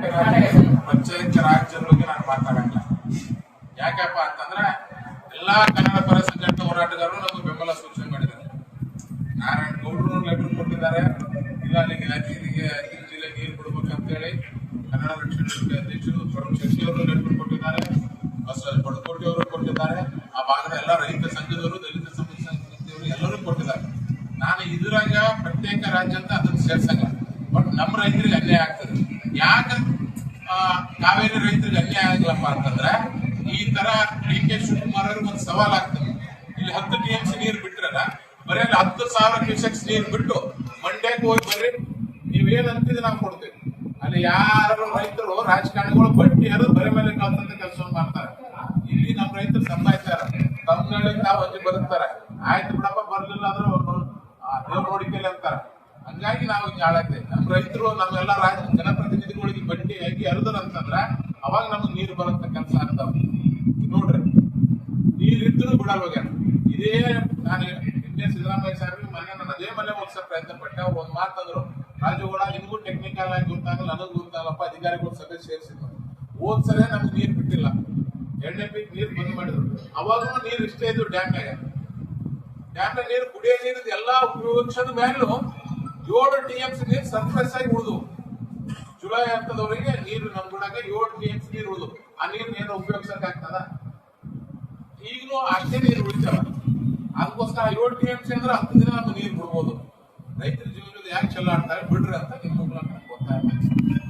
ಪಂಚಾಯತ್ ರಾಜ್ ಬಗ್ಗೆ ನಾನು ಮಾತಾಡಲ್ಲ. ಯಾಕಪ್ಪ ಅಂತಂದ್ರೆ ಎಲ್ಲಾ ಕನ್ನಡ ಪರ ಸಂಘಟನೆ ಹೋರಾಟಗಾರರು ನಮಗೆ ಬೆಂಬಲ ಸೂಚನೆ ಮಾಡಿದ್ದಾರೆ. ನಾರಾಯಣ ಗೌಡರು ಲೆಟರ್ ಕೊಟ್ಟಿದ್ದಾರೆ, ಇಲ್ಲ ಅಲ್ಲಿಗೆ ಜಿಲ್ಲೆ ನೀರು ಕೊಡ್ಬೇಕಂತ ಹೇಳಿ. ಕನ್ನಡ ರಕ್ಷಣಾ ವೇದಿಕೆ ಅಧ್ಯಕ್ಷರು ಪ್ರಭು ಶಶಿ ಅವರು ಲೆಟರ್ ಕೊಟ್ಟಿದ್ದಾರೆ, ಬಸವರಾಜ ಬಡಕೋಟೆ ಅವರು ಕೊಟ್ಟಿದ್ದಾರೆ, ಆ ಭಾಗದ ಎಲ್ಲ ರೈತ ಸಂಘದವರು, ದಲಿತ ಸಂಘದವರು ಎಲ್ಲರೂ ಕೊಟ್ಟಿದ್ದಾರೆ. ನಾನು ಇದ್ರಾಗ ಪ್ರತ್ಯೇಕ ರಾಜ್ಯ ಅಂತ ಅದನ್ನ ಸೇರ್ಸಂಗ, ಬಟ್ ನಮ್ಮ ರೈತರಿಗೆ ಅನ್ಯಾಯ ಆಗ್ತದೆ. ಯಾಕೆ ಕಾವೇರಿ ರೈತರಿಗೆ ಅನ್ಯಾಯ ಆಗ್ಲಪ್ಪ ಅಂತಂದ್ರೆ ಈ ತರ ಡಿ ಕೆ ಶಿವಕುಮಾರ್ ಅವ್ರಿಗೆ ಒಂದು ಸವಾಲ್ ಆಗ್ತದೆ. ಇಲ್ಲಿ 10 TMC ನೀರು ಬಿಟ್ರಲ್ಲ, ಬರೀ 10,000 ಕ್ಯೂಸೆಕ್ಸ್ ನೀರು ಬಿಟ್ಟು ಮಂಡ್ಯಕ್ಕೆ ಹೋಗಿ ಬರ್ರಿ, ನೀವೇನ್ ಅಂತಿದ್ರೆ ನಾವು ಕೊಡ್ತೇವೆ. ಅಲ್ಲಿ ಯಾರು ರೈತರು ರಾಜಕಾರಣಿಗಳು ಬಡ್ಡಿ ಅದು ಬರೀ ಮೇಲೆ ಕಳ್ತಂತ ಕೆಲಸವನ್ನು ಮಾಡ್ತಾರೆ. ಇಲ್ಲಿ ನಮ್ಮ ರೈತರು ಸಂಪಾದಿಸ್ತಾರೆ, ತಮಿಳ್ನಾಡಿಗೆ ತಾವು ಅಜ್ಜಿ ಬದುಕ್ತಾರೆ. ಆಯ್ತು ಬಿಡಪ್ಪ, ಬರ್ಲಿಲ್ಲ ಅಂದ್ರೆ ದೇವ್ರ ನೋಡಿಕೆಯಲ್ಲಿ ಅಂತಾರ. ಹಂಗಾಗಿ ನಾವು ಹಿಂಗೆ ಹಾಳಾಗ್ತೇವೆ. ನಮ್ಮ ರೈತರು ನಮ್ಮೆಲ್ಲ ಜನಪ್ರತಿನಿಧಿಗಳಿಗೆ ಬಡ್ಡಿ ಹಾಕಿ ಹರಿದ್ರ ಅಂತಂದ್ರ ಅವಾಗ ನಮ್ಗೆ ನೀರು ಬರಂತ ಕೆಲಸ ಆಗ್ತಾವ. ನೋಡ್ರಿ, ನೀರಿದ್ರು ಬಿಡಲ್ವಾಗ. ಇದೇ ನಾನು ಹಿಂದೆ ಸಿದ್ದರಾಮಯ್ಯ ಸಾಹೇಬ್ರಿಗೆ ಮೊನ್ನೆ ನಾನು ಅದೇ ಮನೆ ಹೋಗ್ಸೋ ಪ್ರಯತ್ನ ಪಟ್ಟೆ. ಅವ್ರು ಒಂದ್ ಮಾತಂದ್ರು, ರಾಜುಗೌಡ ನಿಮ್ಗೂ ಟೆಕ್ನಿಕಲ್ ಆಗಿ ಗೊತ್ತಾಗಲ್ಲ, ನನಗೂ ಗೊತ್ತಾಗಲ್ಲಪ್ಪ, ಅಧಿಕಾರಿಗಳು ಸಭೆ ಸೇರಿಸಿದ್ರು. ಹೋದ್ಸಲ ನಮ್ಗೆ ನೀರು ಬಿಟ್ಟಿಲ್ಲ, 2ನೇ ಪೀಕ್ ನೀರು ಬಂದ್ ಮಾಡಿದ್ರು. ಅವಾಗೂ ನೀರು ಇಷ್ಟೇ ಇದ್ರು ಡ್ಯಾಮ್ನಾಗ ನೀರು, ಕುಡಿಯೋ ನೀರು ಎಲ್ಲಾ ಉಪಯೋಗಿಸೋದ ಮೇಲೂ 7 TMC ನೀರು ಸರ್ಪ್ಲಸ್ ಆಗಿ ಉಳಿದು. ಜುಲೈ ಹಂತದವರೆಗೆ ನೀರು ನಮ್ ಗುಡಾಗ 7 TMC ನೀರು ಉಳಿದು. ಆ ನೀರ್ನ ಏನೋ ಉಪಯೋಗಿಸಕ್ ಆಗ್ತದ? ಈಗಲೂ ಅಷ್ಟೇ ನೀರು ಉಳಿತಾವ. ಅದಕ್ಕೋಸ್ಕರ 7 TMC ಅಂದ್ರೆ 10 ದಿನ ನಮ್ಗೆ ನೀರು ಬಿಡ್ಬೋದು. ರೈತರ ಜೀವನದಲ್ಲಿ ಯಾಕೆ ಚೆಲ್ಲಾಡ್ತಾರೆ ಬಿಡ್ರಿ ಅಂತ ನಿಮ್ಮ ಗೊತ್ತಾಗ್ತದೆ.